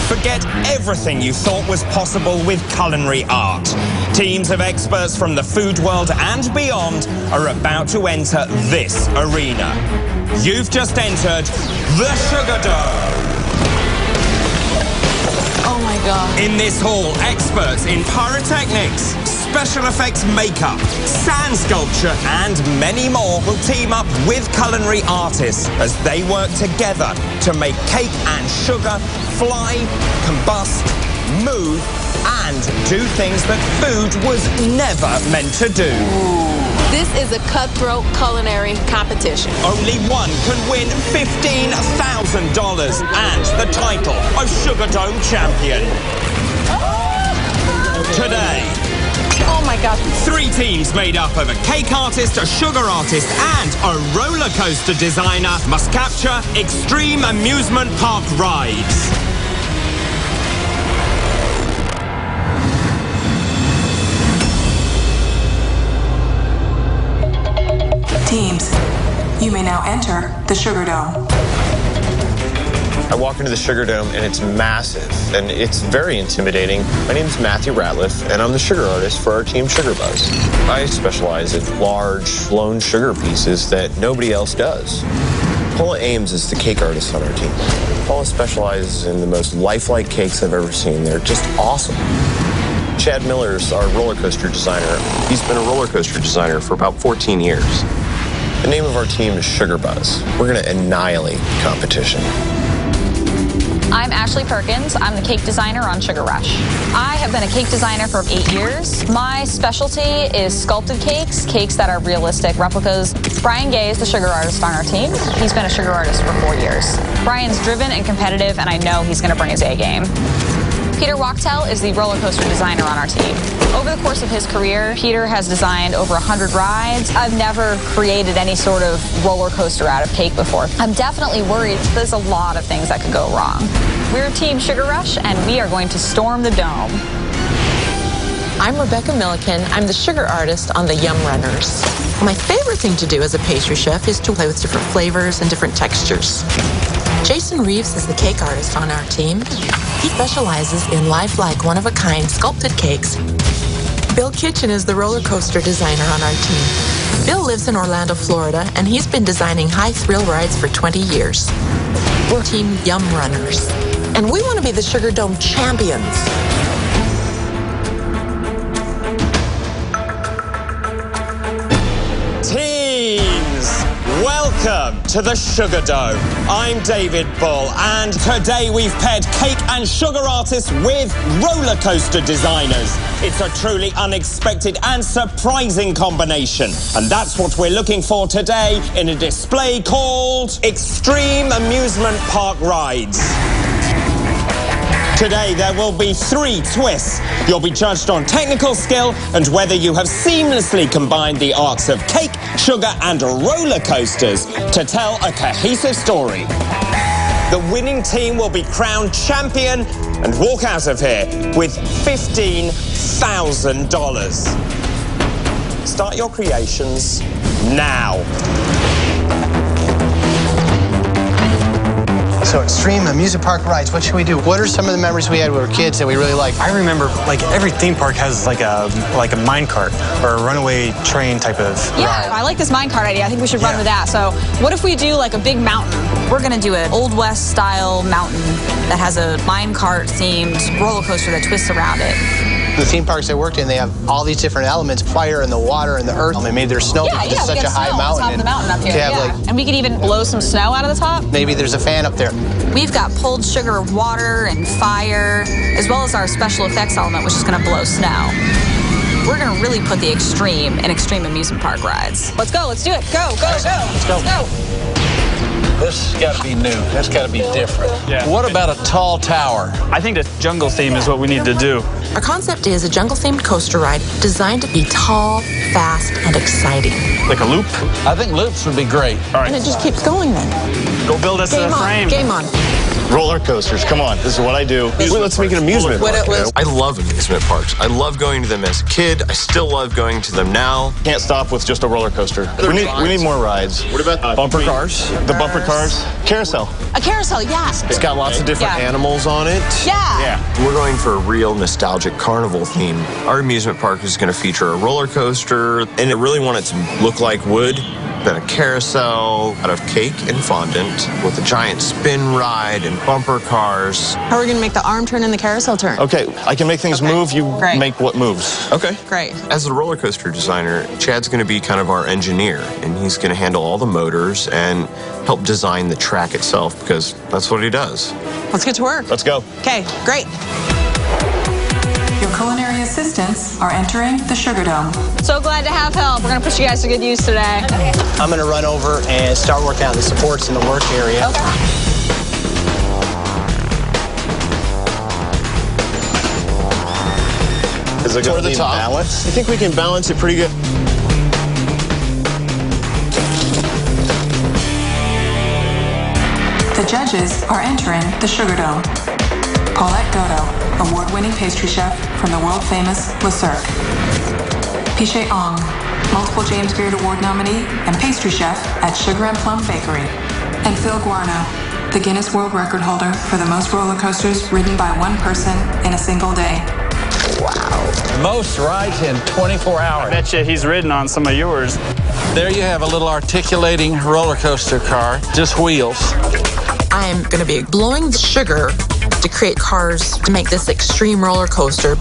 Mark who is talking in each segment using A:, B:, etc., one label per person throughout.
A: Forget everything you thought was possible with culinary art. Teams of experts from the food world and beyond are about to enter this arena. You've just entered the Sugar Dome.
B: Oh my God.
A: In this hall, experts in pyrotechnics, special effects makeup, sand sculpture and many more will team up with culinary artists as they work together to make cake and sugar fly, combust, move and do things that food was never meant to do.
B: This is a cutthroat culinary competition.
A: Only one can win $15,000 and the title of Sugar Dome champion. Today,
B: oh my God.
A: 3 teams made up of a cake artist, a sugar artist, and a roller coaster designer must capture extreme amusement park rides.
C: Teams, you may now enter the Sugar Dome.
D: I walk into the Sugar Dome and it's massive and it's very intimidating. My name is Matthew Ratliff and I'm the sugar artist for our team Sugar Buzz. I specialize in large, blown sugar pieces that nobody else does. Paula Ames is the cake artist on our team. Paula specializes in the most lifelike cakes I've ever seen. They're just awesome. Chad Miller's our roller coaster designer. He's been a roller coaster designer for about 14 years. The name of our team is Sugar Buzz. We're going to annihilate competition.
E: I'm Ashley Perkins. I'm the cake designer on Sugar Rush. I have been a cake designer for 8 years. My specialty is sculpted cakes, cakes that are realistic replicas. Brian Gay is the sugar artist on our team. He's been a sugar artist for 4 years. Brian's driven and competitive, and I know he's going to bring his A game. Peter Wachtel is the roller coaster designer on our team. Over the course of his career, Peter has designed over 100 rides. I've never created any sort of roller coaster out of cake before. I'm definitely worried. There's a lot of things that could go wrong. We're Team Sugar Rush, and we are going to storm the dome.
F: I'm Rebecca Milliken. I'm the sugar artist on the Yum Runners. My favorite thing to do as a pastry chef is to play with different flavors and different textures. Jason Reeves is the cake artist on our team. He specializes in lifelike, one-of-a-kind sculpted cakes. Bill Kitchen is the roller coaster designer on our team. Bill lives in Orlando, Florida, and he's been designing high-thrill rides for 20 years. We're Team Yum Runners, and we want to be the Sugar Dome champions.
A: Teams, welcome to the Sugar Dome. I'm David Bull, and today we've paired cake and sugar artists with roller coaster designers. It's a truly unexpected and surprising combination, and that's what we're looking for today in a display called Extreme Amusement Park Rides. Today there will be 3 twists. You'll be judged on technical skill and whether you have seamlessly combined the arts of cake, sugar and roller coasters to tell a cohesive story. The winning team will be crowned champion and walk out of here with $15,000. Start your creations now.
G: So Extreme Amusement Park rides, what should we do? What are some of the memories we had when we were kids that we really liked?
H: I remember, like, every theme park has like a mine cart or a runaway train type of ride.
E: I like this mine cart idea. I think we should run with that. So what if we do like a big mountain? We're going to do an Old West style mountain that has a mine cart themed roller coaster that twists around it.
G: The theme parks I worked in, they have all these different elements, fire and the water and the earth. They made their snow because it's such a high mountain.
E: On top of the mountain up here.
G: To have, like,
E: and we could even blow some snow out of the top.
G: maybe there's a fan up there.
E: We've got pulled sugar water and fire, as well as our special effects element, which is going to blow snow. We're going to really put the extreme in Extreme Amusement Park rides. Let's go. Let's do it. Go, go, go.
G: Let's go.
E: Let's go.
I: This has got to be new. That's got to be different.
H: Yeah.
I: What about a tall tower?
H: I think the jungle theme is what we need to do.
F: Our concept is a jungle-themed coaster ride designed to be tall, fast, and exciting.
H: Like a loop?
I: I think loops would be great.
H: All right.
F: And it just keeps going then.
H: Go build us a frame.
F: Game on.
D: Roller coasters, come on. This is what I do. Well, let's make an amusement park. I love amusement parks. I love going to them as a kid. I still love going to them now. Can't stop with just a roller coaster. We need more rides. What about bumper cars? The bumper cars. Carousel.
F: A carousel, yes.
D: It's got lots of different animals on it.
F: Yeah.
D: We're going for a real nostalgic carnival theme. Our amusement park is going to feature a roller coaster, and I really want it to look like wood. Then a carousel out of cake and fondant with a giant spin ride and bumper cars.
J: How are we going to make the arm turn and the carousel turn?
D: Okay, I can make things move. You make what moves. Okay.
J: Great.
D: As the roller coaster designer, Chad's going to be kind of our engineer, and he's going to handle all the motors and help design the track itself because that's what he does.
J: Let's get to work.
D: Let's go.
J: Okay, great.
C: Your culinary assistants are entering the Sugar Dome.
E: So glad to have help. We're going to put you guys to good use today. Okay.
G: I'm going to run over and start working on the supports in the work area.
E: Okay.
D: Is it going to be balanced? I think we can balance it pretty good.
C: The judges are entering the Sugar Dome. Paulette Godo, award-winning pastry chef from the world-famous Le Cirque. Piche Ong, multiple James Beard Award nominee and pastry chef at Sugar and Plum Bakery. And Phil Guarno, the Guinness World Record holder for the most roller coasters ridden by one person in a single day.
I: Wow. Most rides in 24 hours.
K: I bet you he's ridden on some of yours.
I: There you have a little articulating roller coaster car, just wheels.
F: I'm going to be blowing the sugar to create cars to make this extreme roller coaster.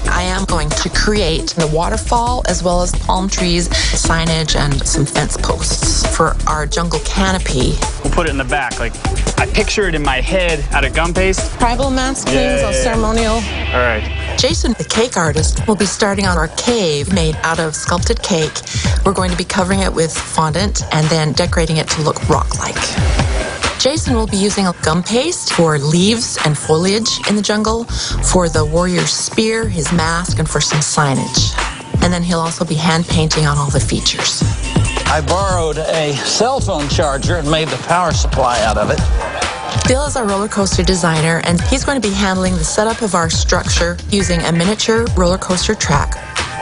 F: I am going to create the waterfall as well as palm trees, signage, and some fence posts for our jungle canopy.
K: We'll put it in the back. Like, I picture it in my head out of gum paste.
J: Tribal masks, all ceremonial.
K: All right.
F: Jason, the cake artist, will be starting on our cave made out of sculpted cake. We're going to be covering it with fondant and then decorating it to look rock-like. Jason will be using a gum paste for leaves and foliage in the jungle, for the warrior's spear, his mask, and for some signage. And then he'll also be hand painting on all the features.
I: I borrowed a cell phone charger and made the power supply out of it.
F: Bill is our roller coaster designer, and he's going to be handling the setup of our structure using a miniature roller coaster track.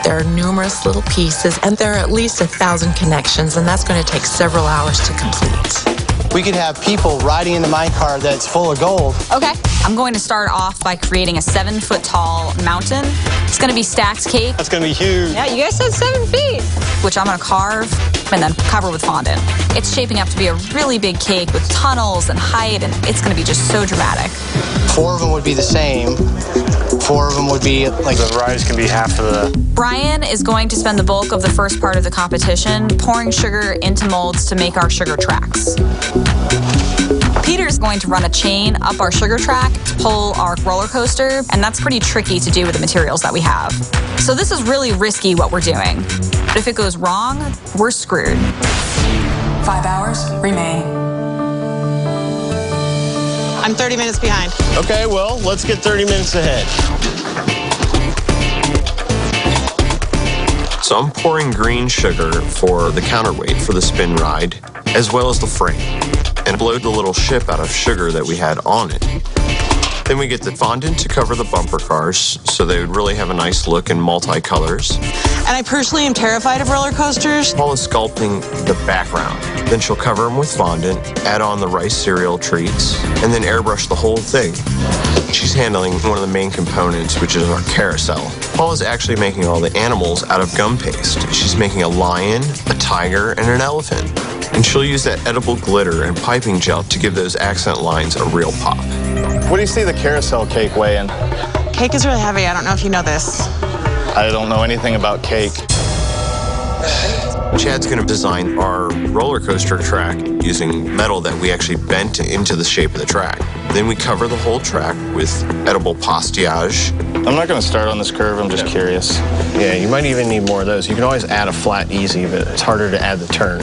F: There are numerous little pieces, and there are at least 1,000 connections, and that's going to take several hours to complete.
G: We could have people riding in the minecart that's full of gold.
E: Okay. I'm going to start off by creating a 7-foot-tall mountain. It's going to be stacked cake.
D: That's going to be huge.
E: Yeah, you guys said 7 feet. Which I'm going to carve and then cover with fondant. It's shaping up to be a really big cake with tunnels and height, and it's going to be just so dramatic.
G: 4 of them would be the same. 4 of them would be like...
K: The rides can be half of the...
E: Brian is going to spend the bulk of the first part of the competition pouring sugar into molds to make our sugar tracks. Peter's going to run a chain up our sugar track to pull our roller coaster, and that's pretty tricky to do with the materials that we have. So this is really risky what we're doing. But if it goes wrong, we're screwed.
C: 5 hours remain.
J: I'm 30 minutes behind.
D: Okay, well, let's get 30 minutes ahead. So I'm pouring green sugar for the counterweight for the spin ride, as well as the frame, and blow the little ship out of sugar that we had on it. Then we get the fondant to cover the bumper cars, so they would really have a nice look in multi-colors.
J: And I personally am terrified of roller coasters.
D: Paul is sculpting the background. Then she'll cover them with fondant, add on the rice cereal treats, and then airbrush the whole thing. She's handling one of the main components, which is our carousel. Paul is actually making all the animals out of gum paste. She's making a lion, a tiger, and an elephant. And she'll use that edible glitter and piping gel to give those accent lines a real pop. What do you see the carousel cake weighing?
J: Cake is really heavy. I don't know if you know this.
D: I don't know anything about cake. Chad's going to design our roller coaster track using metal that we actually bent into the shape of the track. Then we cover the whole track with edible pastillage. I'm not going to start on this curve, I'm just curious. Yeah, you might even need more of those. You can always add a flat easy, but it's harder to add the turn.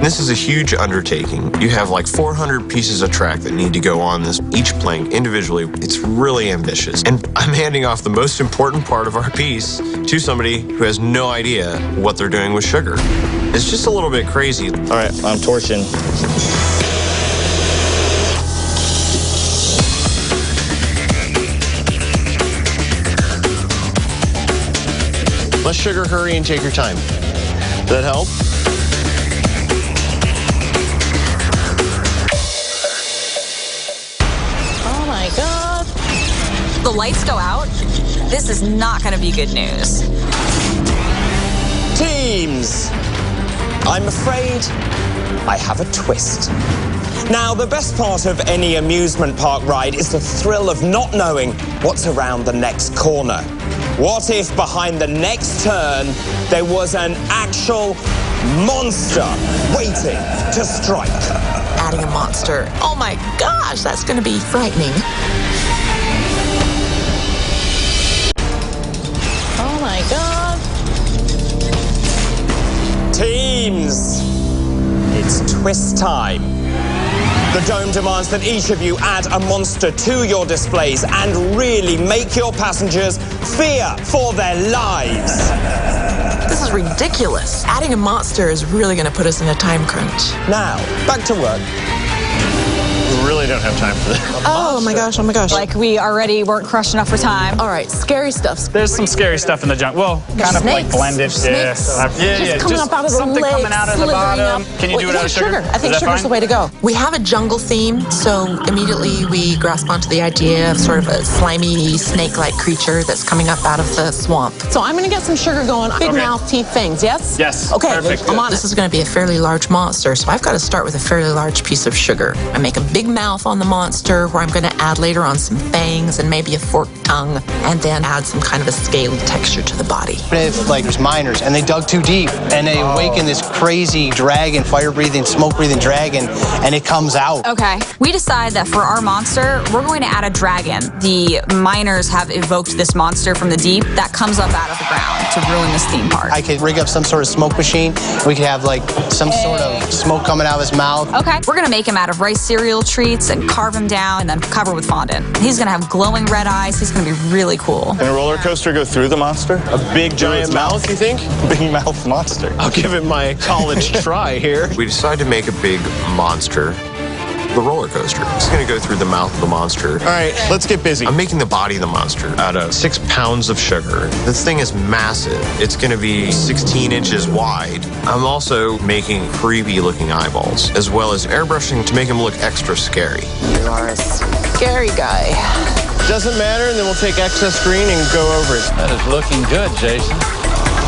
D: This is a huge undertaking. You have like 400 pieces of track that need to go on this, each plank individually. It's really ambitious. And I'm handing off the most important part of our piece to somebody who has no idea what they're doing with sugar. It's just a little bit crazy. All right, I'm torching. Less sugar, hurry, and take your time. Does that help?
J: Oh my God.
E: The lights go out. This is not going to be good news.
A: Teams, I'm afraid I have a twist. Now, the best part of any amusement park ride is the thrill of not knowing what's around the next corner. What if behind the next turn there was an actual monster waiting to strike?
F: Adding a monster. Oh my gosh, that's going to be frightening.
J: Oh my God.
A: Teams, it's twist time. The dome demands that each of you add a monster to your displays and really make your passengers fear for their lives.
F: This is ridiculous. Adding a monster is really going to put us in a time crunch.
A: Now, back to work.
D: We really don't have time for that.
J: Oh my gosh, oh my gosh.
E: Like we already weren't crushed enough for time.
F: All right, scary stuff.
K: There's some scary stuff in the jungle. Well, kind of like blended. Yeah.
J: Just coming up out of the
K: something
J: legs,
K: coming out of the bottom.
J: Up.
K: Can you do it out of sugar?
J: I think sugar's the way to go.
F: We have a jungle theme, so immediately we grasp onto the idea of sort of a slimy, snake-like creature that's coming up out of the swamp.
J: So I'm gonna get some sugar going. Big mouth, teeth, fangs, yes?
K: Yes.
J: Okay,
K: Perfect.
J: I'm on
F: This is going to be a fairly large monster, so I've got to start with a fairly large piece of sugar. I make a big mouth on the monster, where I'm going to add later on some fangs and maybe a forked tongue, and then add some kind of a scaly texture to the body.
G: If, like, there's miners, and they dug too deep, and they awaken this crazy dragon, fire-breathing, smoke-breathing dragon, and it comes out.
E: Okay. We decide that for our monster, we're going to add a dragon. The miners have evoked this monster from the deep that comes up out of the ground to ruin this theme park.
G: I could rig up some sort of smoke machine. We could have, like, some sort of smoke coming out of his mouth.
E: Okay. We're going to make him out of rice cereal treats and carve him down and then cover with fondant. He's going to have glowing red eyes. He's going to be really cool.
D: Can a roller coaster go through the monster? A big giant mouth, you think?
K: Big mouth monster.
D: I'll give it my college try here. We decided to make a big monster. The roller coaster. It's going to go through the mouth of the monster. All right, let's get busy. I'm making the body of the monster out of 6 pounds of sugar. This thing is massive. It's going to be 16 inches wide. I'm also making creepy looking eyeballs, as well as airbrushing to make him look extra scary.
F: You are a scary guy.
D: Doesn't matter, and then we'll take excess green and go over it.
I: That is looking good, Jason.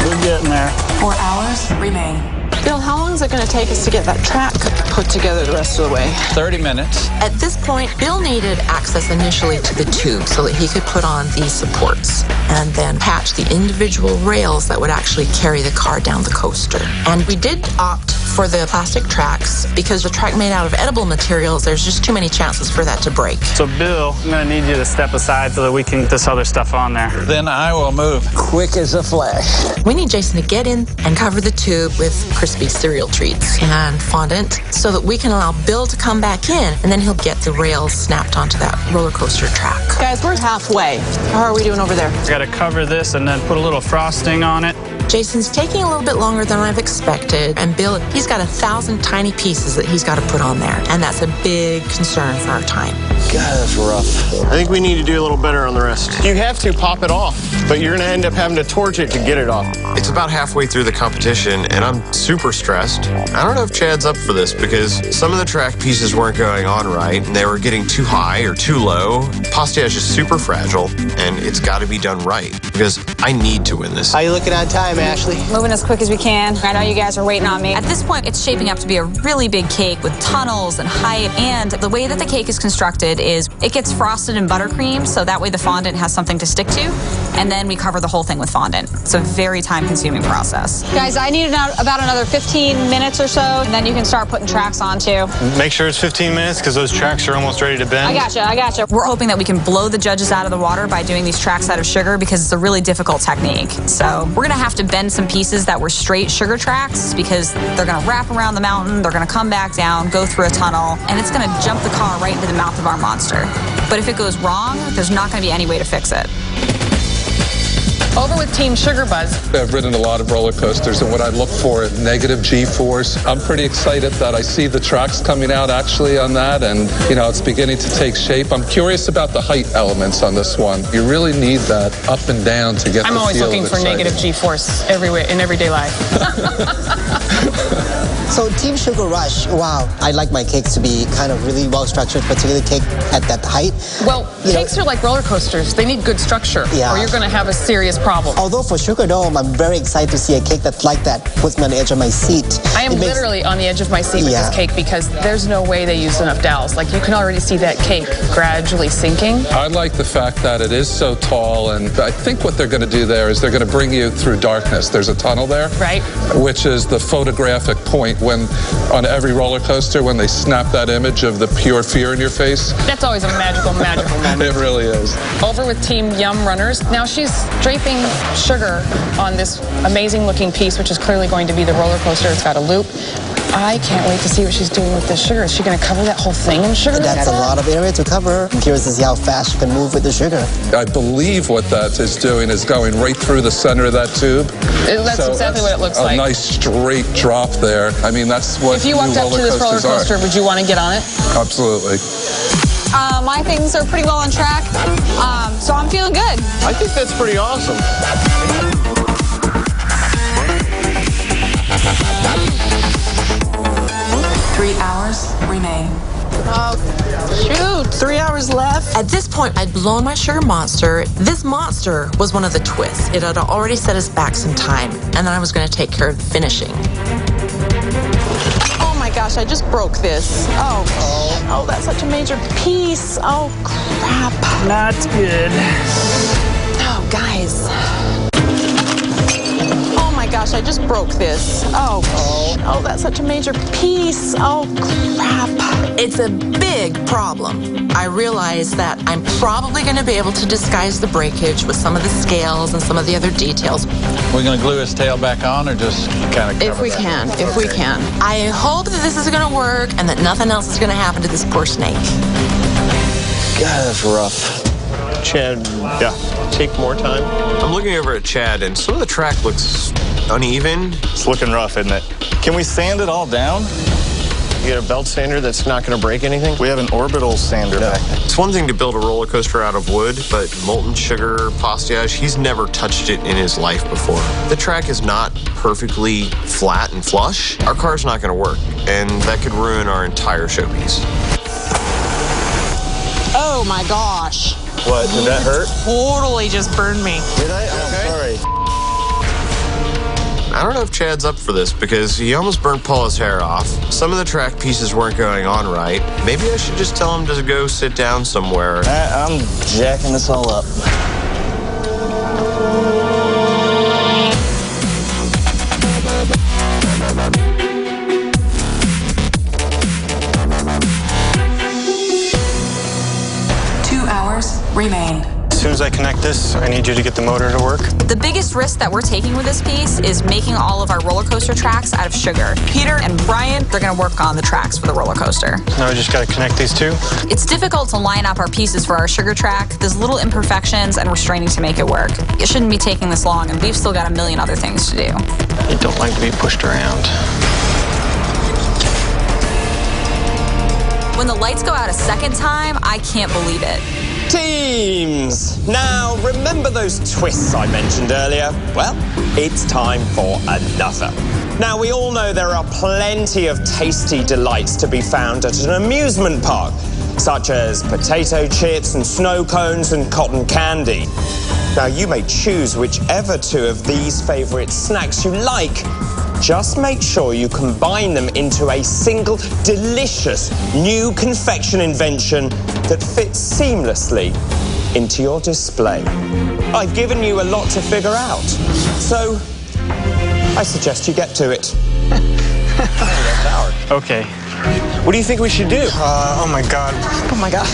K: We're getting there.
C: 4 hours remain.
J: Bill, how long is it gonna take us to get that track put together the rest of the way?
I: 30 minutes.
F: At this point, Bill needed access initially to the tube so that he could put on these supports and then patch the individual rails that would actually carry the car down the coaster. And we did opt for the plastic tracks because the track made out of edible materials, there's just too many chances for that to break.
K: So, Bill, I'm going to need you to step aside so that we can get this other stuff on there.
I: Then I will move quick as a flash.
F: We need Jason to get in and cover the tube with crispy cereal treats and fondant so that we can allow Bill to come back in, and then he'll get the rails snapped onto that roller coaster track.
J: Guys, we're halfway. How are we doing over there?
K: I got to cover this and then put a little frosting on it.
F: Jason's taking a little bit longer than I've expected, and Bill, he's got 1,000 tiny pieces that he's got to put on there, and that's a big concern for our time.
I: God, that's rough.
D: I think we need to do a little better on the rest. You have to pop it off, but you're going to end up having to torch it to get it off. It's about halfway through the competition, and I'm super stressed. I don't know if Chad's up for this because some of the track pieces weren't going on right, and they were getting too high or too low. Postage is super fragile, and it's got to be done right because I need to win this.
G: How you looking on time, Ashley?
E: Moving as quick as we can. I know you guys are waiting on me. At this point, it's shaping up to be a really big cake with tunnels and height. And the way that the cake is constructed is it gets frosted in buttercream, so that way the fondant has something to stick to. And then we cover the whole thing with fondant. It's a very time-consuming process. Guys, I need about another 15 minutes or so, and then you can start putting tracks on too.
H: Make sure it's 15 minutes because those tracks are almost ready to bend.
E: I gotcha. We're hoping that we can blow the judges out of the water by doing these tracks out of sugar because it's a really difficult technique. So we're gonna have to bend some pieces that were straight sugar tracks because they're gonna wrap around the mountain, they're gonna come back down, go through a tunnel, and it's gonna jump the car right into the mouth of our monster. But if it goes wrong, there's not gonna be any way to fix it.
F: Over with Team Sugar Buzz.
L: I've ridden a lot of roller coasters, and what I look for is negative G-force. I'm pretty excited that I see the tracks coming out actually on that, and it's beginning to take shape. I'm curious about the height elements on this one. You really need that up and down to get the feel of
F: I'm always looking for
L: excitement.
F: negative G-force everywhere in everyday life.
M: So Team Sugar Rush, wow, I like my cakes to be kind of really well structured, particularly cake at that height.
F: Well, cakes are like roller coasters. They need good structure, or you're going to have a serious problem.
M: Although for Sugar Dome, I'm very excited to see a cake that's like that, puts me on the edge of my seat.
F: I am literally on the edge of my seat with this cake because there's no way they used enough dowels. Like, you can already see that cake gradually sinking.
L: I like the fact that it is so tall, and I think what they're going to do there is they're going to bring you through darkness. There's a tunnel there,
F: right?
L: Which is the photographic point when, on every roller coaster, when they snap that image of the pure fear in your face.
F: That's always a magical moment.
L: It really is.
F: Over with Team Yum Runners. Now she's draping sugar on this amazing looking piece, which is clearly going to be the roller coaster. It's got a loop. I can't wait to see what she's doing with this sugar. Is she going to cover that whole thing in sugar?
M: That's a lot of area to cover. I'm curious to see how fast she can move with the sugar.
L: I believe what that is doing is going right through the center of that tube.
F: That's exactly what it looks like.
L: A nice straight drop there. I mean, that's what
F: If you walked up to this roller coaster, would you want to get on it?
L: Absolutely.
E: My things are pretty well on track, so I'm feeling good.
D: I think that's pretty awesome.
C: 3 hours remain.
J: Oh, shoot, 3 hours left.
F: At this point, I'd blown my sugar monster. This monster was one of the twists. It had already set us back some time, and then I was going to take care of the finishing.
J: Oh my gosh, I just broke this. Oh, that's such a major piece. Oh, crap.
K: Not good.
J: Oh, guys. Oh my gosh, I just broke this. Oh, that's such a major piece. Oh, crap.
F: It's a big problem. I realize that I'm probably going to be able to disguise the breakage with some of the scales and some of the other details.
I: We're going to glue his tail back on or just kind of cover
J: If we
I: that?
J: can, if we can.
F: I hope that this is going to work and that nothing else is going to happen to this poor snake.
D: God, that's rough. Chad, take more time. I'm looking over at Chad, and some of the track looks uneven.
K: It's looking rough, isn't it? Can we sand it all down?
D: You got a belt sander that's not going to break anything?
K: We have an orbital sander back there.
D: It's one thing to build a roller coaster out of wood, but molten sugar, pastillage, he's never touched it in his life before. The track is not perfectly flat and flush. Our car's not going to work, and that could ruin our entire showpiece.
J: Oh my gosh.
D: What, did that hurt?
J: Totally just burned me.
D: Did I? Sorry. I don't know if Chad's up for this because he almost burnt Paula's hair off. Some of the track pieces weren't going on right. Maybe I should just tell him to go sit down somewhere.
K: I'm jacking this all up.
C: Remain.
H: As soon as I connect this, I need you to get the motor to work.
E: The biggest risk that we're taking with this piece is making all of our roller coaster tracks out of sugar. Peter and Brian, they're going to work on the tracks for the roller coaster.
H: Now I just got to connect these two.
E: It's difficult to line up our pieces for our sugar track. There's little imperfections, and we're straining to make it work. It shouldn't be taking this long, and we've still got a million other things to do.
H: You don't like to be pushed around.
E: When the lights go out a second time, I can't believe it.
A: Teams! Now, remember those twists I mentioned earlier? Well, it's time for another. Now, we all know there are plenty of tasty delights to be found at an amusement park, such as potato chips and snow cones and cotton candy. Now, you may choose whichever two of these favorite snacks you like. Just make sure you combine them into a single delicious new confection invention that fits seamlessly into your display. I've given you a lot to figure out, so I suggest you get to it.
K: Okay,
D: What do you think we should do?
H: Oh my God.
J: Oh my God.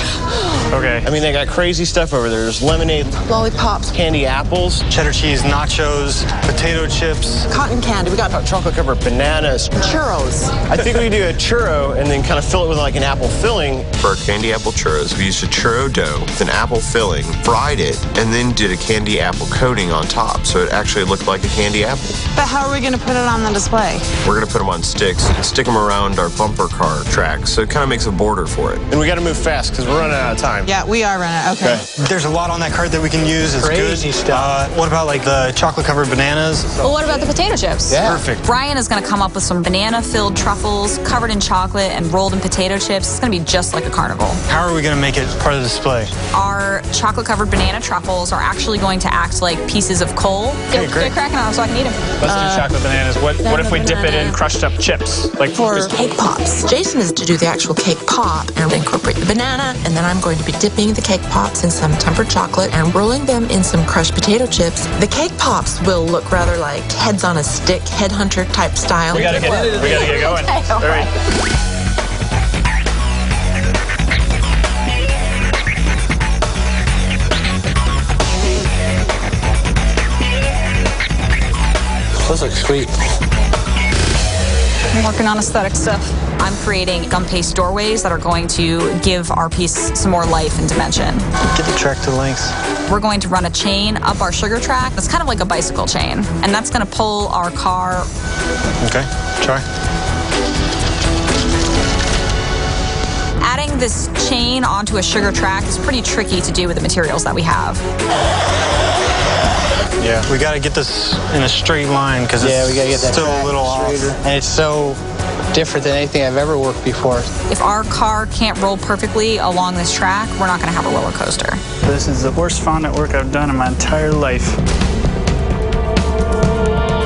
K: Okay.
D: I mean, they got crazy stuff over there. There's lemonade,
J: Lollipops,
D: candy apples,
H: Cheddar cheese, nachos, potato chips.
J: cotton candy. We got
D: chocolate-covered bananas.
J: churros.
D: I think we do a churro and then kind of fill it with like an apple filling. For our candy apple churros, we used a churro dough with an apple filling, fried it, and then did a candy apple coating on top, so it actually looked like a candy apple.
J: But how are we going to put it on the display?
D: We're gonna put them on sticks and stick them around our bumper car tracks, so it kind of makes a border for it. And we got to move fast because we're running out of time.
J: Yeah, we are running. Okay.
H: There's a lot on that cart that we can use. It's
G: Crazy
H: good.
G: stuff.
H: What about like the chocolate-covered bananas?
E: Well, what about the potato chips?
G: Yeah.
H: Perfect.
E: Brian is going to come up with some banana-filled truffles covered in chocolate and rolled in potato chips. It's going to be just like a carnival.
H: How are we going to make it part of the display?
E: Our chocolate-covered banana truffles are actually going to act like pieces of coal.
H: Okay, great.
E: Get cracking on them so I can eat them.
K: Let's do chocolate bananas. What if we dip it in crushed up chips? Like
F: For cake pops, Jason is to do the actual cake pop and incorporate the banana, and then I'm going to be dipping the cake pops in some tempered chocolate and rolling them in some crushed potato chips. The cake pops will look rather like heads on a stick, headhunter type style.
K: we gotta get going.
E: Okay, all right.
G: Those look sweet.
E: I'm working on aesthetic stuff. I'm creating gum paste doorways that are going to give our piece some more life and dimension.
H: Get the track to length.
E: We're going to run a chain up our sugar track. It's kind of like a bicycle chain, and that's going to pull our car.
H: Okay, try.
E: Adding this chain onto a sugar track is pretty tricky to do with the materials that we have.
H: Yeah, we got to get this in a straight line because
G: We
H: it's
G: gotta get that
H: still
G: track
H: a little off.
G: straighter. And it's so different than anything I've ever worked before.
E: If our car can't roll perfectly along this track, we're not going to have a roller coaster.
K: This is the worst fondant work I've done in my entire life.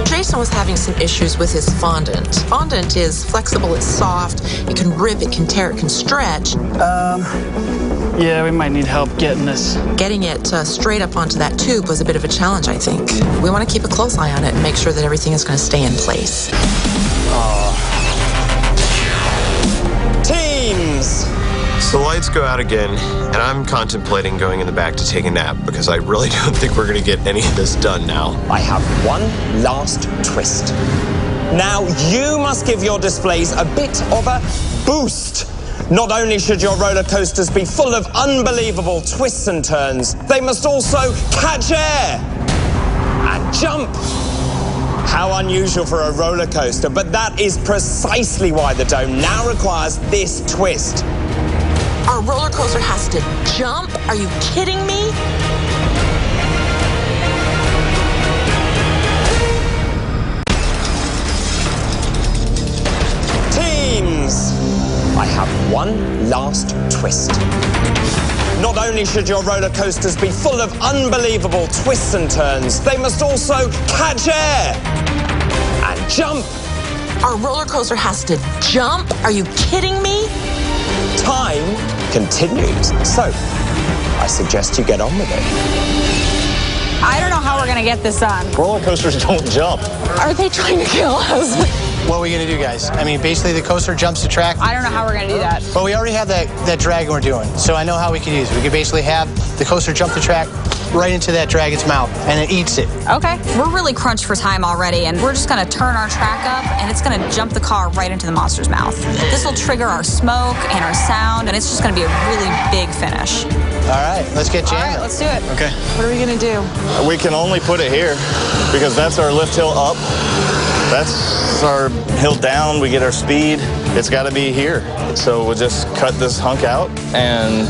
F: Jason was having some issues with his fondant. Fondant is flexible, it's soft, it can rip, it can tear, it can stretch.
K: Yeah, we might need help getting this.
F: Getting it straight up onto that tube was a bit of a challenge, I think. We want to keep a close eye on it and make sure that everything is going to stay in place.
A: Teams!
D: So the lights go out again, and I'm contemplating going in the back to take a nap because I really don't think we're gonna get any of this done now.
A: I have one last twist. Now, you must give your displays a bit of a boost. Not only should your roller coasters be full of unbelievable twists and turns, they must also catch air and jump. How unusual for a roller coaster, but that is precisely why the dome now requires this twist.
F: Our roller coaster has to jump? Are you kidding me?
A: Teams! I have one last twist. Not only should your roller coasters be full of unbelievable twists and turns, they must also catch air and jump.
F: Our roller coaster has to jump? Are you kidding me?
A: Time continues. So, I suggest you get on with it.
E: I don't know how we're going to get this done.
D: Roller coasters don't jump.
J: Are they trying to kill us?
G: What are we gonna do, guys? I mean, basically the coaster jumps the track.
E: I don't know how we're going to do that.
G: But we already have that dragon we're doing, so I know how we can use it. We can basically have the coaster jump the track right into that dragon's mouth, and it eats it.
E: Okay. We're really crunched for time already, and we're just going to turn our track up, and it's going to jump the car right into the monster's mouth. This will trigger our smoke and our sound, and it's just going to be a really big finish.
G: All right, let's get
E: All
G: jamming.
E: right, let's do it.
H: Okay.
J: What are we going to do?
N: We can only put it here because that's our lift hill up. That's our hill down. We get our speed. It's got to be here. So we'll just cut this hunk out, and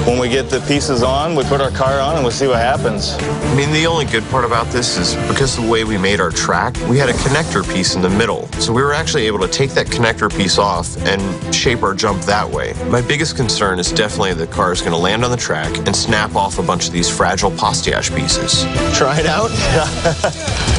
N: when we get the pieces on, we put our car on and we'll see what happens.
D: I mean, the only good part about this is because of the way we made our track, we had a connector piece in the middle. So we were actually able to take that connector piece off and shape our jump that way. My biggest concern is definitely the car is going to land on the track and snap off a bunch of these fragile pastiche pieces. Try it out?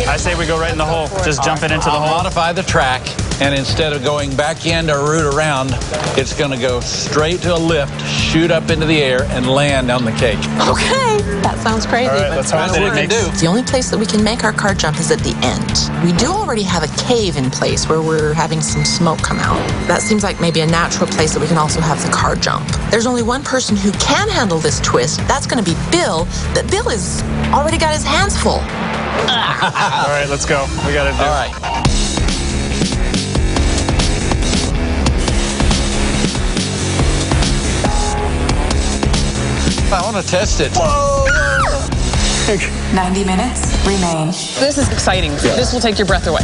K: I say we go right in the hole. Just jump it into the hole.
I: Modify the track And instead of going back in or root around, it's going to go straight to a lift, shoot up into the air, and land on the cake.
J: Okay, that sounds crazy.
K: All right,
J: but
K: let's hope that it makes
F: The only place that we can make our car jump is at the end. We do already have a cave in place where we're having some smoke come out. That seems like maybe a natural place that we can also have the car jump. There's only one person who can handle this twist. That's going to be Bill, but Bill has already got his hands full.
K: All right, let's go. We got to do it.
I: All right. I want to test it.
C: 90 minutes remain.
B: This is exciting. This will take your breath away.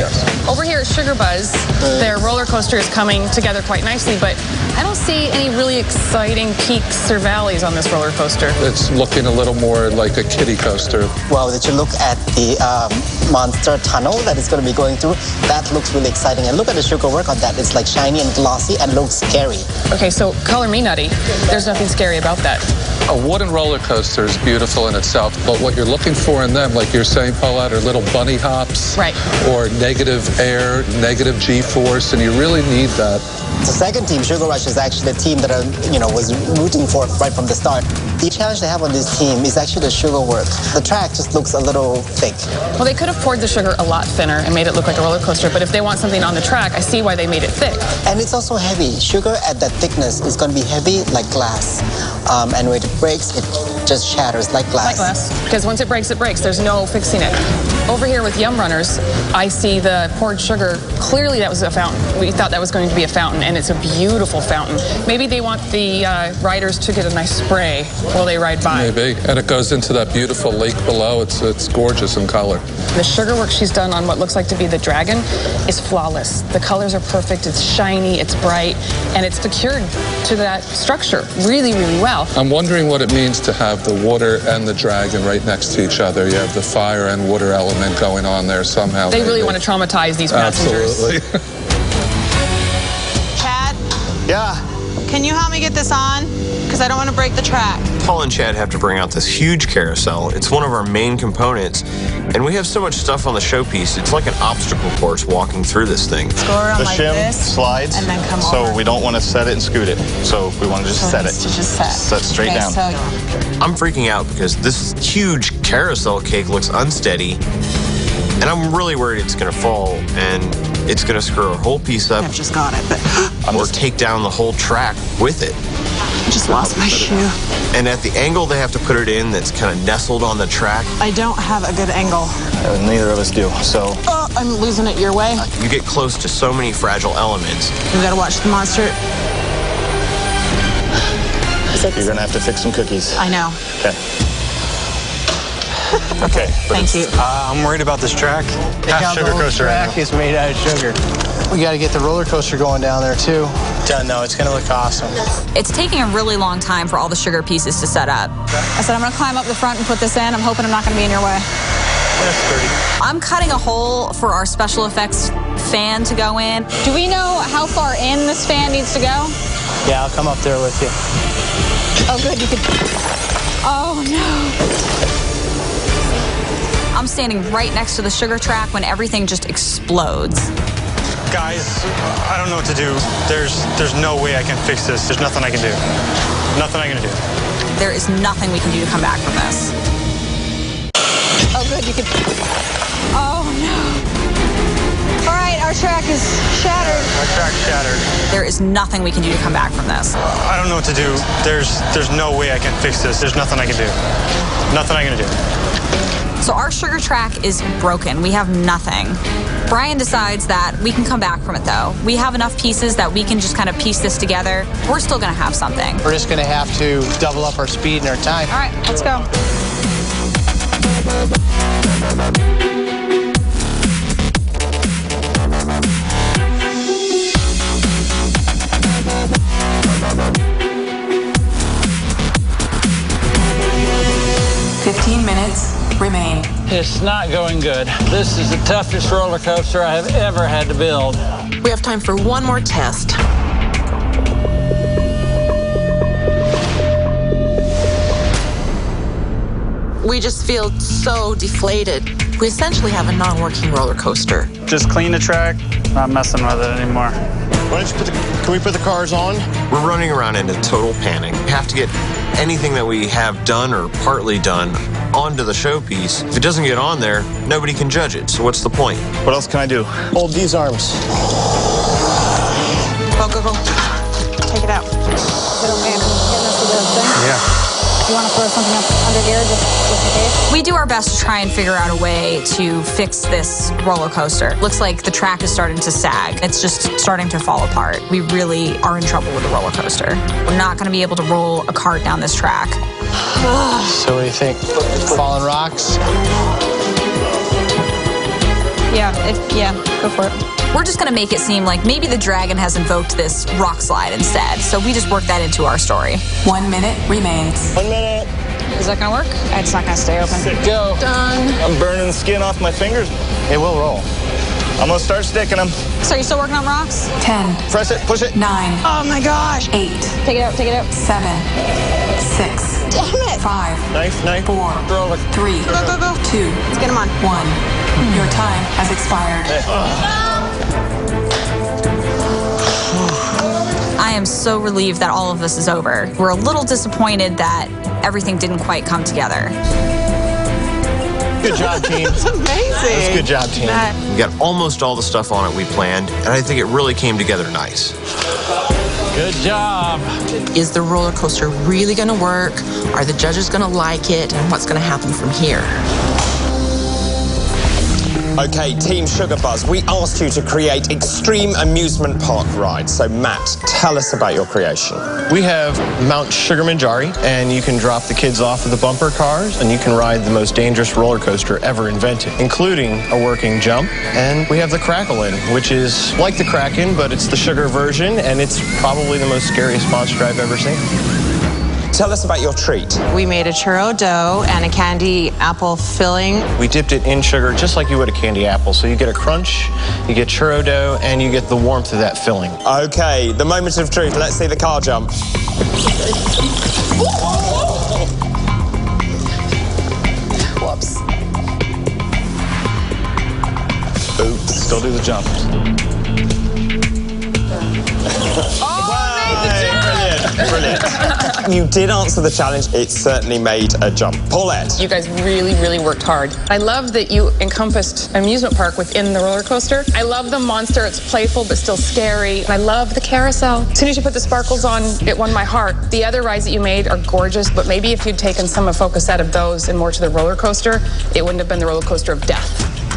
B: Over here at Sugar Buzz, their roller coaster is coming together quite nicely, but I don't see any really exciting peaks or valleys on this roller coaster.
L: It's looking a little more like a kiddie coaster.
M: Well, did you look at the monster tunnel that it's going to be going through? That looks really exciting. And look at the sugar work on that. It's like shiny and glossy and looks scary.
B: Okay, so color me nutty. There's nothing scary about that.
L: A wooden roller coaster is beautiful in itself, but what you're looking for in them, like you're saying, Paulette, are little bunny hops,
B: right,
L: or negative air, negative G-force, and you really need that.
M: The second team, Sugar Rush, is actually the team that I, was rooting for right from the start. The challenge they have on this team is actually the sugar work. The track just looks a little thick.
B: Well, they could have poured the sugar a lot thinner and made it look like a roller coaster, but if they want something on the track, I see why they made it thick.
M: And it's also heavy. Sugar at that thickness is going to be heavy like glass. And when it breaks, it just shatters like glass.
B: Like glass, because once it breaks, it breaks. There's no fixing it. Over here with Yum Runners, I see the poured sugar. Clearly that was a fountain. We thought that was going to be a fountain, and it's a beautiful fountain. Maybe they want the riders to get a nice spray while they ride by.
L: Maybe, and it goes into that beautiful lake below. It's gorgeous in color.
B: The sugar work she's done on what looks like to be the dragon is flawless. The colors are perfect, it's shiny, it's bright, and it's secured to that structure really, really well.
L: I'm wondering what it means to have the water and the dragon right next to each other. You have the fire and water element going on there somehow.
B: They really want to traumatize these passengers.
L: Absolutely.
J: Chad?
N: Yeah?
J: Can you help me get this on? Because I don't want to break the track.
D: Paul and Chad have to bring out this huge carousel. It's one of our main components, and we have so much stuff on the showpiece. It's like an obstacle course walking through this thing.
J: Let's go around
N: The
J: like
N: shim
J: this,
N: slides,
J: and then come
N: so
J: over.
N: we don't want to set it and scoot it. So we want to just set it.
J: Just set
N: straight
J: okay,
N: down.
J: So
D: I'm freaking out because this huge carousel cake looks unsteady, and I'm really worried it's going to fall and it's going to screw our whole piece up.
J: I've just got it, but
D: or take down the whole track with it.
J: I just lost my shoe.
D: And at the angle they have to put it in that's kind of nestled on the track.
J: I don't have a good angle.
N: Neither of us do, so.
J: Oh, I'm losing it your way.
D: You get close to so many fragile elements.
J: We gotta watch the monster.
N: You're going to have to fix some cookies.
J: I know.
N: Okay. Okay.
J: Thank you.
H: I'm worried about this track.
G: Half
N: sugar coaster
G: track is made out of sugar. We got to get the roller coaster going down there too. No, it's going to look awesome.
E: It's taking a really long time for all the sugar pieces to set up.
B: I said I'm going to climb up the front and put this in. I'm hoping I'm not going to be in your way.
E: I'm cutting a hole for our special effects fan to go in.
B: Do we know how far in this fan needs to go?
G: Yeah, I'll come up there with you.
B: Oh, good. You could. Oh, no.
E: I'm standing right next to the sugar track when everything just explodes.
H: Guys, I don't know what to do. There's no way I can fix this. There's nothing I can do. Nothing I can do.
E: There is nothing we can do to come back from this.
B: Oh, good. You could. Oh, no. All right, our track is shattered.
H: Our track's shattered.
E: There is nothing we can do to come back from this.
H: I don't know what to do. There's no way I can fix this. There's nothing I can do. Nothing I can do.
E: So our sugar track is broken. We have nothing. Brian decides that we can come back from it, though. We have enough pieces that we can just kind of piece this together. We're still going to have something.
G: We're just going to have to double up our speed and our time.
B: All right, let's go.
C: Remain.
I: It's not going good. This is the toughest roller coaster I have ever had to build.
F: We have time for one more test. We just feel so deflated. We essentially have a non-working roller coaster.
K: Just clean the track, not messing with it anymore.
D: Why don't you can we put the cars on? We're running around in a total panic. We have to get anything that we have done or partly done onto the showpiece. If it doesn't get on there, nobody can judge it. So what's the point?
N: What else can I do?
D: Hold these arms.
J: Go, go, go. Take it out.
O: Get us to the thing?
N: Yeah.
O: You want to throw something up under here just in case?
E: We do our best to try and figure out a way to fix this roller coaster. Looks like the track is starting to sag. It's just starting to fall apart. We really are in trouble with the roller coaster. We're not going to be able to roll a cart down this track.
G: So what do you think? Fallen rocks?
E: Yeah, go for it. We're just going to make it seem like maybe the dragon has invoked this rock slide instead. So we just work that into our story.
C: 1 minute remains.
N: 1 minute.
E: Is that going to work?
O: It's not going to stay open.
N: Go.
J: Done.
N: I'm burning the skin off my fingers.
G: It will roll.
N: I'm gonna start sticking them.
E: So are you still working on rocks?
C: 10.
N: Press it, push it.
C: 9.
J: Oh my gosh.
C: 8.
E: Take it out, take it out.
C: 7. 6.
J: Damn it.
C: 5.
N: Knife.
C: 4.
N: Throw it.
C: 3.
J: Go.
C: 2.
J: Let's get him on.
C: 1. Your time has expired.
E: I am so relieved that all of this is over. We're a little disappointed that everything didn't quite come together.
D: Good job, team.
J: That's amazing.
D: That's good job, team. We got almost all the stuff on it we planned, and I think it really came together nice.
I: Good job.
F: Is the roller coaster really going to work? Are the judges going to like it? And what's going to happen from here?
A: Okay, Team Sugar Buzz, we asked you to create extreme amusement park rides. So, Matt, tell us about your creation.
D: We have Mount Sugar Manjari, and you can drop the kids off of the bumper cars, and you can ride the most dangerous roller coaster ever invented, including a working jump. And we have the Crackle-In, which is like the Kraken, but it's the sugar version, and it's probably the most scariest monster I've ever seen.
A: Tell us about your treat.
J: We made a churro dough and a candy apple filling.
D: We dipped it in sugar just like you would a candy apple. So you get a crunch, you get churro dough, and you get the warmth of that filling.
A: Okay, the moment of truth. Let's see the car jump.
J: Whoops.
N: Oops. Still do the jump.
A: Brilliant. You did answer the challenge. It certainly made a jump. Paulette.
B: You guys really, really worked hard. I love that you encompassed an amusement park within the roller coaster. I love the monster. It's playful but still scary. I love the carousel. As soon as you put the sparkles on, it won my heart. The other rides that you made are gorgeous, but maybe if you'd taken some of focus out of those and more to the roller coaster, it wouldn't have been the roller coaster of death.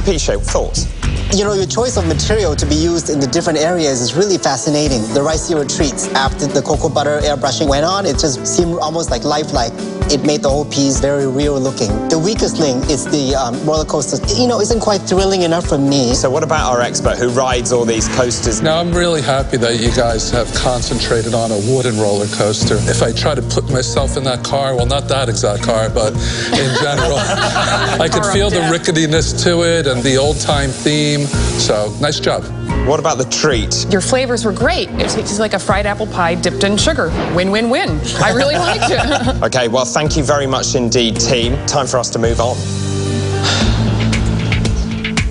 A: Piche, thoughts?
M: You know, your choice of material to be used in the different areas is really fascinating. The rice zero treats, after the cocoa butter airbrushing went on, it just seemed almost like lifelike. It made the whole piece very real looking. The weakest link is the roller coaster. You know, isn't quite thrilling enough for me.
A: So what about our expert who rides all these coasters?
L: Now, I'm really happy that you guys have concentrated on a wooden roller coaster. If I try to put myself in that car, well, not that exact car, but in general, I could feel the ricketiness to it and the old-time theme. So, nice job.
A: What about the treat?
B: Your flavors were great. It tastes like a fried apple pie dipped in sugar. Win, win, win. I really liked it.
A: Okay, well, thank you very much indeed, team. Time for us to move on.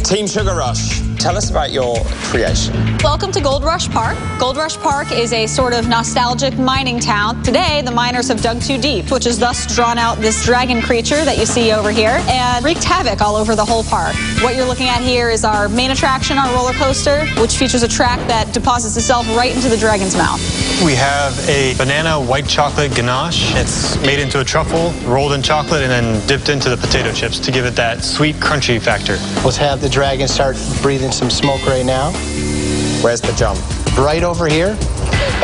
A: Team Sugar Rush, tell us about your creation.
E: Welcome to Gold Rush Park. Gold Rush Park is a sort of nostalgic mining town. Today, the miners have dug too deep, which has thus drawn out this dragon creature that you see over here and wreaked havoc all over the whole park. What you're looking at here is our main attraction, our roller coaster, which features a track that deposits itself right into the dragon's mouth.
H: We have a banana white chocolate ganache. It's made into a truffle, rolled in chocolate, and then dipped into the potato chips to give it that sweet, crunchy factor.
G: Let's have the dragon start breathing some smoke right now.
A: Where's the jump?
G: Right over here.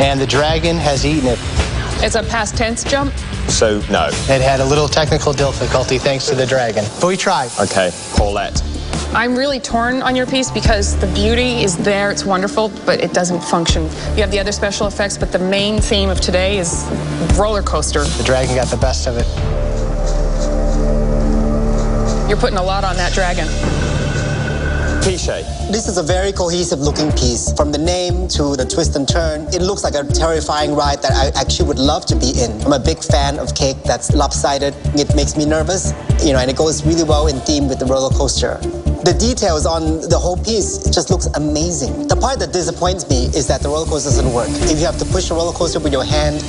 G: And the dragon has eaten it.
B: It's a past tense jump.
A: So, no.
G: It had a little technical difficulty thanks to the dragon. But we tried.
A: Okay, Paulette.
B: I'm really torn on your piece because the beauty is there, it's wonderful, but it doesn't function. You have the other special effects, but the main theme of today is roller coaster.
G: The dragon got the best of it.
B: You're putting a lot on that dragon.
A: Pichet.
M: This is a very cohesive looking piece. From the name to the twist and turn, it looks like a terrifying ride that I actually would love to be in. I'm a big fan of cake that's lopsided. It makes me nervous, and it goes really well in theme with the roller coaster. The details on the whole piece just looks amazing. The part that disappoints me is that the roller coaster doesn't work. If you have to push a roller coaster with your hand,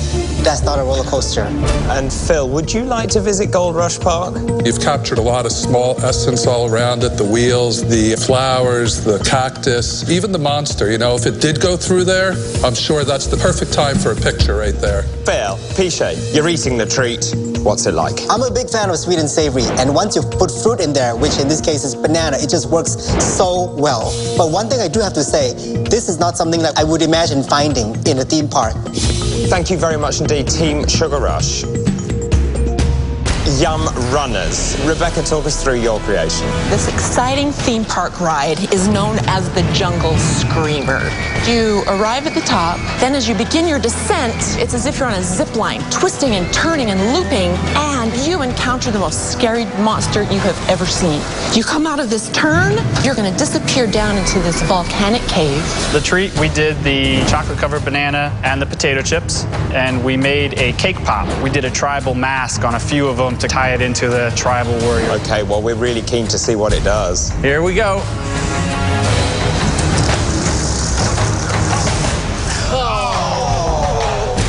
M: that's not a roller coaster.
A: And Phil, would you like to visit Gold Rush Park?
L: You've captured a lot of small essence all around it, the wheels, the flowers, the cactus, even the monster. If it did go through there, I'm sure that's the perfect time for a picture right there.
A: Phil, Pichet, you're eating the treat. What's it like?
M: I'm a big fan of sweet and savory, and once you've put fruit in there, which in this case is banana, it just works so well. But one thing I do have to say, this is not something that I would imagine finding in a theme park.
A: Thank you very much indeed, Team Sugar Rush. Yum Runners. Rebecca, talk us through your creation.
F: This exciting theme park ride is known as the Jungle Screamer. You arrive at the top, then as you begin your descent, it's as if you're on a zip line, twisting and turning and looping, and you encounter the most scary monster you have ever seen. You come out of this turn, you're going to disappear down into this volcanic cave.
K: The treat, we did the chocolate-covered banana and the potato chips, and we made a cake pop. We did a tribal mask on a few of them to tie it into the tribal warrior.
A: Okay, well, we're really keen to see what it does.
K: Here we go.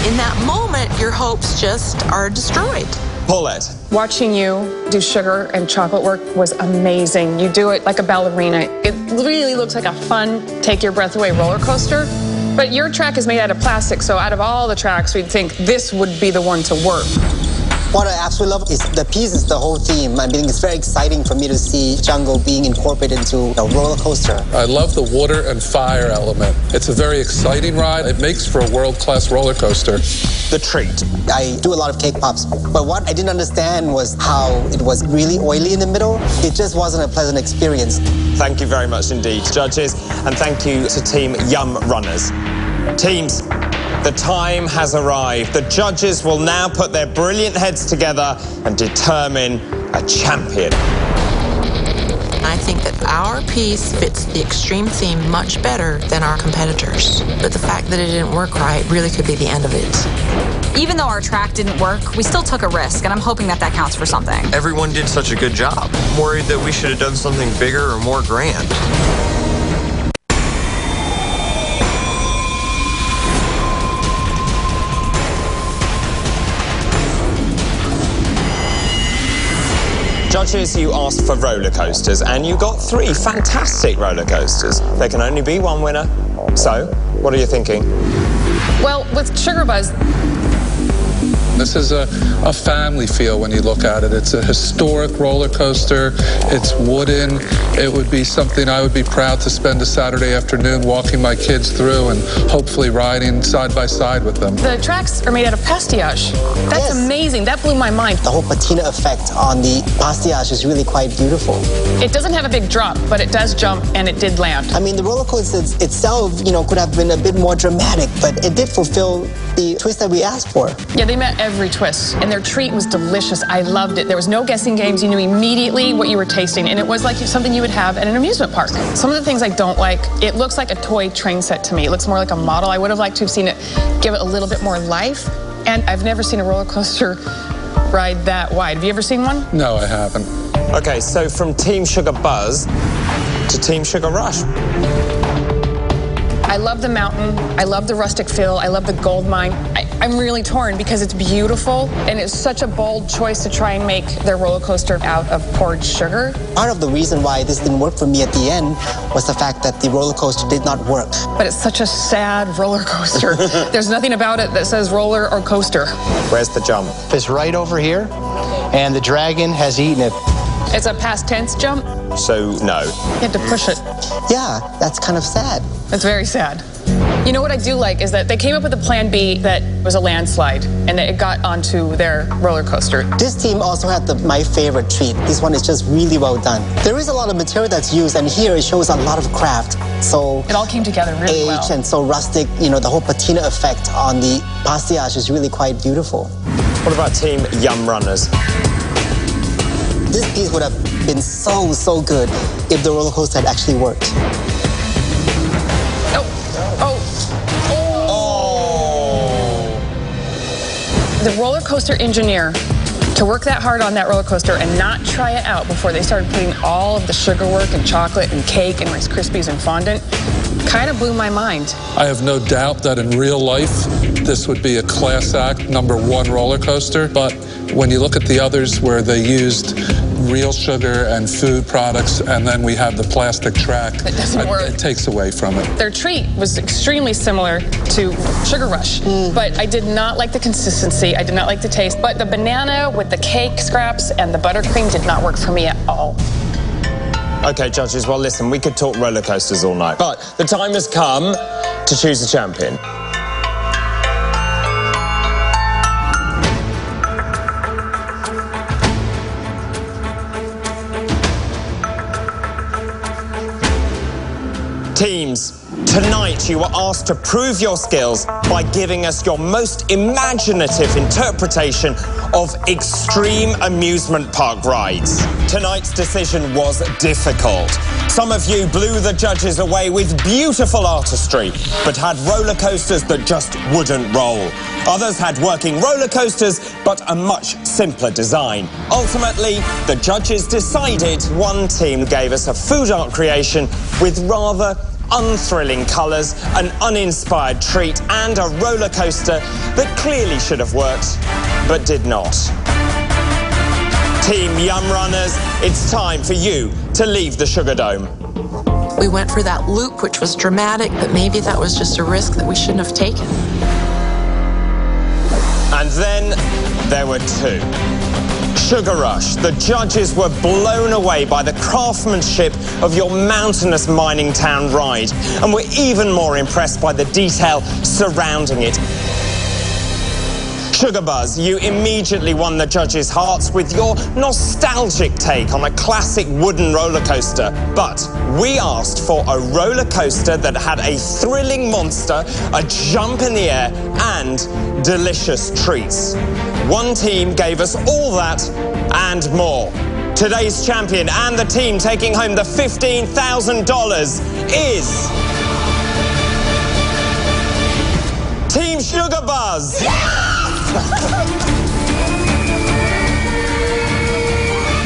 F: In that moment, your hopes just are destroyed.
A: Paulette.
B: Watching you do sugar and chocolate work was amazing. You do it like a ballerina. It really looks like a fun, take your breath away roller coaster. But your track is made out of plastic, so out of all the tracks, we'd think this would be the one to work.
M: What I absolutely love is the pieces, the whole theme. I mean, it's very exciting for me to see jungle being incorporated into a roller coaster.
L: I love the water and fire element. It's a very exciting ride. It makes for a world-class roller coaster.
A: The treat.
M: I do a lot of cake pops, but what I didn't understand was how it was really oily in the middle. It just wasn't a pleasant experience.
A: Thank you very much indeed, judges, and thank you to Team Yum Runners. Teams, the time has arrived. The judges will now put their brilliant heads together and determine a champion.
F: I think that our piece fits the extreme theme much better than our competitors. But the fact that it didn't work right really could be the end of it.
E: Even though our track didn't work, we still took a risk, and I'm hoping that counts for something.
D: Everyone did such a good job. I'm worried that we should have done something bigger or more grand.
A: Judges, you asked for roller coasters, and you got 3 fantastic roller coasters. There can only be one winner. So, what are you thinking?
B: Well, with Sugar Buzz,
L: This is a family feel when you look at it. It's a historic roller coaster. It's wooden. It would be something I would be proud to spend a Saturday afternoon walking my kids through and hopefully riding side by side with them.
B: the tracks are made out of pastillage. That's amazing. That blew my mind.
M: The whole patina effect on the pastillage is really quite beautiful.
B: It doesn't have a big drop, but it does jump, and it did land.
M: I mean, the roller coaster itself, could have been a bit more dramatic, but it did fulfill the twist that we asked for.
B: Yeah, they met every twist, and their treat was delicious. I loved it. There was no guessing games. You knew immediately what you were tasting, and it was like something you would have at an amusement park. Some of the things I don't like, it looks like a toy train set to me. It looks more like a model. I would have liked to have seen it give it a little bit more life, and I've never seen a roller coaster ride that wide. Have you ever seen one?
L: No, I haven't.
A: Okay, so from Team Sugar Buzz to Team Sugar Rush.
B: I love the mountain. I love the rustic feel. I love the gold mine. I'm really torn because it's beautiful, and it's such a bold choice to try and make their roller coaster out of poured sugar.
M: Part of the reason why this didn't work for me at the end was the fact that the roller coaster did not work.
B: But it's such a sad roller coaster. There's nothing about it that says roller or coaster.
A: Where's the jump?
G: It's right over here, and the dragon has eaten it.
B: It's a past tense jump.
A: So, no.
B: You have to push it.
M: Yeah, that's kind of sad.
B: It's very sad. You know what I do like is that they came up with a plan B that was a landslide, and that it got onto their roller coaster.
M: This team also had my favorite treat. This one is just really well done. There is a lot of material that's used, and here it shows a lot of craft. So
B: it all came together really well.
M: Aged and so rustic, the whole patina effect on the pastillage is really quite beautiful.
A: What about Team Yum Runners?
M: This piece would have been so good if the roller coaster had actually worked.
B: The roller coaster engineer, to work that hard on that roller coaster and not try it out before they started putting all of the sugar work and chocolate and cake and Rice Krispies and fondant, kind of blew my mind.
L: I have no doubt that in real life, this would be a class act #1 roller coaster, but when you look at the others where they used real sugar and food products, and then we have the plastic track,
B: it doesn't work.
L: It takes away from it.
B: Their treat was extremely similar to Sugar Rush, but I did not like the consistency, I did not like the taste, but the banana with the cake scraps and the buttercream did not work for me at all.
A: Okay, judges, well, listen, we could talk roller coasters all night, but the time has come to choose a champion. Teams, tonight you were asked to prove your skills by giving us your most imaginative interpretation of extreme amusement park rides. Tonight's decision was difficult. Some of you blew the judges away with beautiful artistry, but had roller coasters that just wouldn't roll. Others had working roller coasters, but a much simpler design. Ultimately, the judges decided. One team gave us a food art creation with rather unthrilling colours, an uninspired treat, and a roller coaster that clearly should have worked, but did not. Team Yum Runners, it's time for you to leave the Sugar Dome.
F: We went for that loop, which was dramatic, but maybe that was just a risk that we shouldn't have taken.
A: And then there were two. Sugar Rush, the judges were blown away by the craftsmanship of your mountainous mining town ride and were even more impressed by the detail surrounding it. Sugar Buzz, you immediately won the judges' hearts with your nostalgic take on a classic wooden roller coaster. But we asked for a roller coaster that had a thrilling monster, a jump in the air, and delicious treats. One team gave us all that and more. Today's champion and the team taking home the $15,000 is Team Sugar Buzz.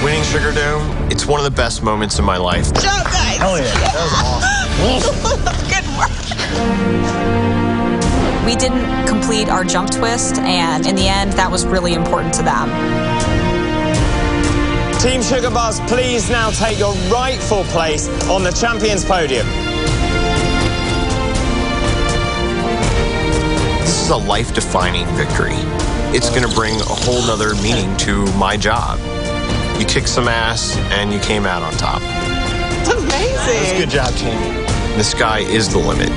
D: Winning Sugar Dome, it's one of the best moments in my life.
J: Good job, guys.
D: Hell yeah, that was awesome.
J: Good work.
E: We didn't complete our jump twist, and in the end, that was really important to them.
A: Team Sugar Buzz, please now take your rightful place on the champions podium.
D: This is a life-defining victory. It's going to bring a whole nother meaning to my job. You kicked some ass, and you came out on top.
J: It's amazing.
D: Good job, team. The sky is the limit.